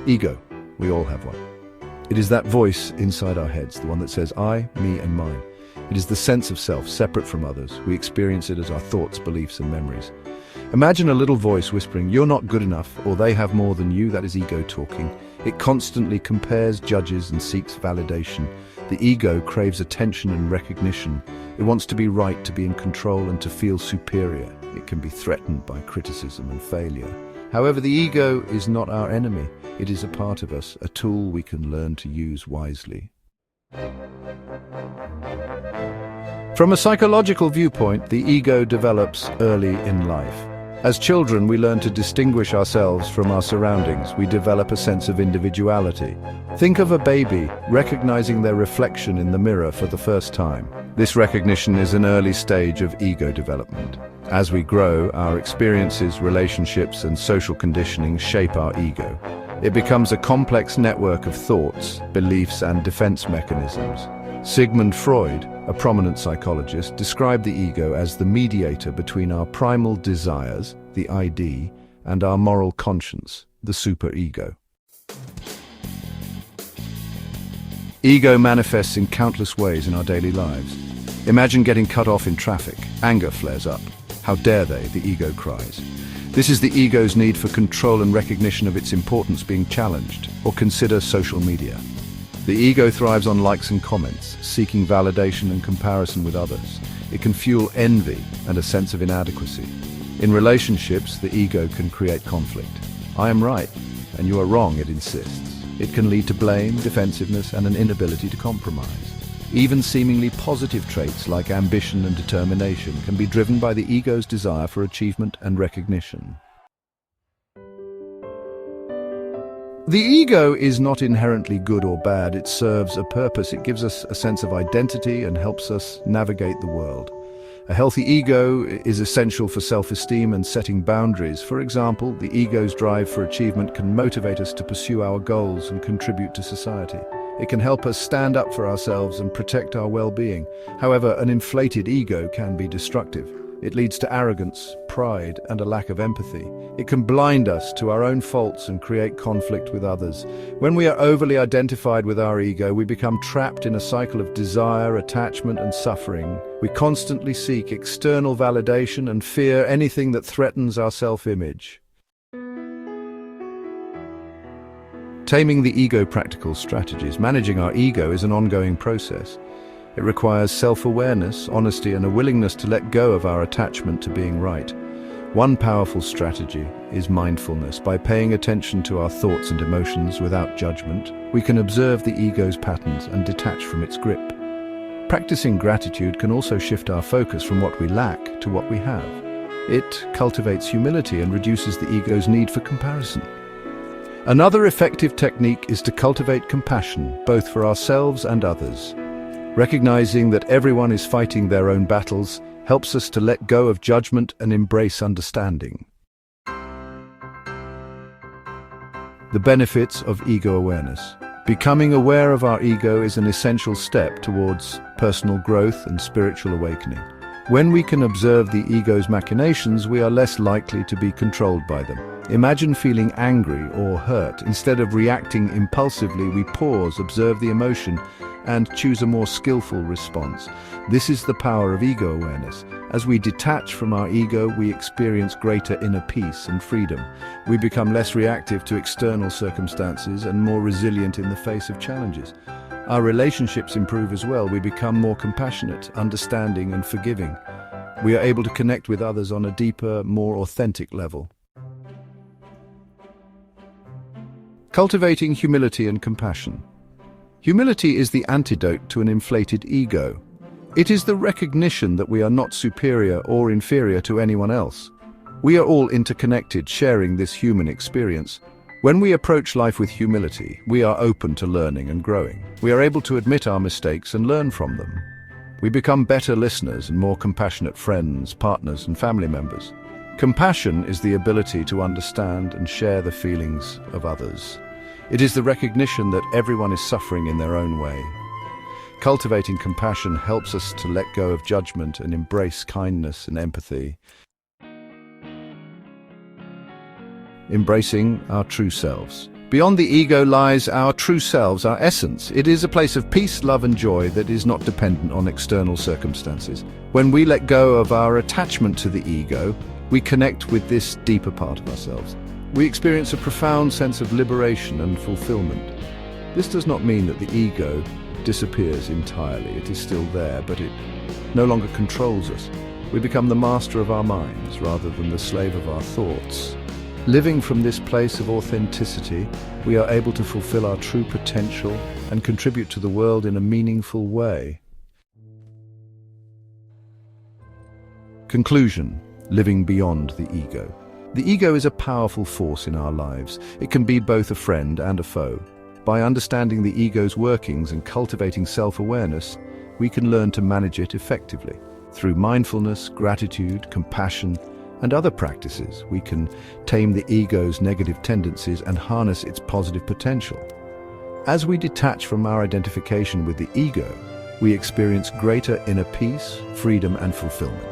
Ego. We all have one. It is that voice inside our heads, the one that says I, me, and mine. It is the sense of self, separate from others. We experience it as our thoughts, beliefs, and memories. Imagine a little voice whispering, "You're not good enough," or "They have more than you." That is ego talking. It constantly compares, judges, and seeks validation. The ego craves attention and recognition. It wants to be right, to be in control, and to feel superior. It can be threatened by criticism and failure. However, the ego is not our enemy. It is a part of us, a tool we can learn to use wisely. From a psychological viewpoint, the ego develops early in life. As children, we learn to distinguish ourselves from our surroundings. We develop a sense of individuality. Think of a baby recognizing their reflection in the mirror for the first time. This recognition is an early stage of ego development. As we grow, our experiences, relationships, and social conditioning shape our ego. It becomes a complex network of thoughts, beliefs, and defense mechanisms. Sigmund Freud, a prominent psychologist, described the ego as the mediator between our primal desires, the ID, and our moral conscience, the superego. Ego manifests in countless ways in our daily lives. Imagine getting cut off in traffic. Anger flares up. How dare they, the ego cries. This is the ego's need for control and recognition of its importance being challenged. Or consider social media. The ego thrives on likes and comments, seeking validation and comparison with others. It can fuel envy and a sense of inadequacy. In relationships, the ego can create conflict. I am right, and you are wrong, it insists. It can lead to blame, defensiveness, and an inability to compromise. Even seemingly positive traits like ambition and determination can be driven by the ego's desire for achievement and recognition. The ego is not inherently good or bad. It serves a purpose. It gives us a sense of identity and helps us navigate the world. A healthy ego is essential for self-esteem and setting boundaries. For example, the ego's drive for achievement can motivate us to pursue our goals and contribute to society. It can help us stand up for ourselves and protect our well-being. However, an inflated ego can be destructive. It leads to arrogance, pride, and a lack of empathy. It can blind us to our own faults and create conflict with others. When we are overly identified with our ego, we become trapped in a cycle of desire, attachment, and suffering. We constantly seek external validation and fear anything that threatens our self-image. Taming the ego. Practical strategies. Managing our ego is an ongoing process. It requires self-awareness, honesty, and a willingness to let go of our attachment to being right. One powerful strategy is mindfulness. By paying attention to our thoughts and emotions without judgment, we can observe the ego's patterns and detach from its grip. Practicing gratitude can also shift our focus from what we lack to what we have. It cultivates humility and reduces the ego's need for comparison. Another effective technique is to cultivate compassion, both for ourselves and others. Recognizing that everyone is fighting their own battles helps us to let go of judgment and embrace understanding. The benefits of ego awareness. Becoming aware of our ego is an essential step towards personal growth and spiritual awakening. When we can observe the ego's machinations, we are less likely to be controlled by them. Imagine feeling angry or hurt. Instead of reacting impulsively, we pause, observe the emotion, and choose a more skillful response. This is the power of ego awareness. As we detach from our ego, we experience greater inner peace and freedom. We become less reactive to external circumstances and more resilient in the face of challenges. Our relationships improve as well. We become more compassionate, understanding, and forgiving. We are able to connect with others on a deeper, more authentic level. Cultivating humility and compassion. Humility is the antidote to an inflated ego. It is the recognition that we are not superior or inferior to anyone else. We are all interconnected, sharing this human experience. When we approach life with humility, we are open to learning and growing. We are able to admit our mistakes and learn from them. We become better listeners and more compassionate friends, partners, and family members. Compassion is the ability to understand and share the feelings of others. It is the recognition that everyone is suffering in their own way. Cultivating compassion helps us to let go of judgment and embrace kindness and empathy. Embracing our true selves. Beyond the ego lies our true selves, our essence. It is a place of peace, love and joy that is not dependent on external circumstances. When we let go of our attachment to the ego, we connect with this deeper part of ourselves. We experience a profound sense of liberation and fulfillment. This does not mean that the ego disappears entirely. It is still there, but it no longer controls us. We become the master of our minds rather than the slave of our thoughts. Living from this place of authenticity, we are able to fulfill our true potential and contribute to the world in a meaningful way. Conclusion: living beyond the ego. The ego is a powerful force in our lives. It can be both a friend and a foe. By understanding the ego's workings and cultivating self-awareness, we can learn to manage it effectively. Through mindfulness, gratitude, compassion, and other practices, we can tame the ego's negative tendencies and harness its positive potential. As we detach from our identification with the ego, we experience greater inner peace, freedom, and fulfillment.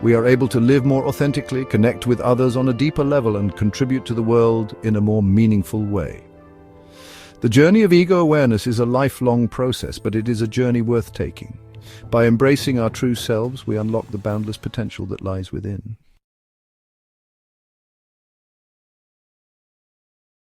We are able to live more authentically, connect with others on a deeper level, and contribute to the world in a more meaningful way. The journey of ego awareness is a lifelong process, but it is a journey worth taking. By embracing our true selves, we unlock the boundless potential that lies within.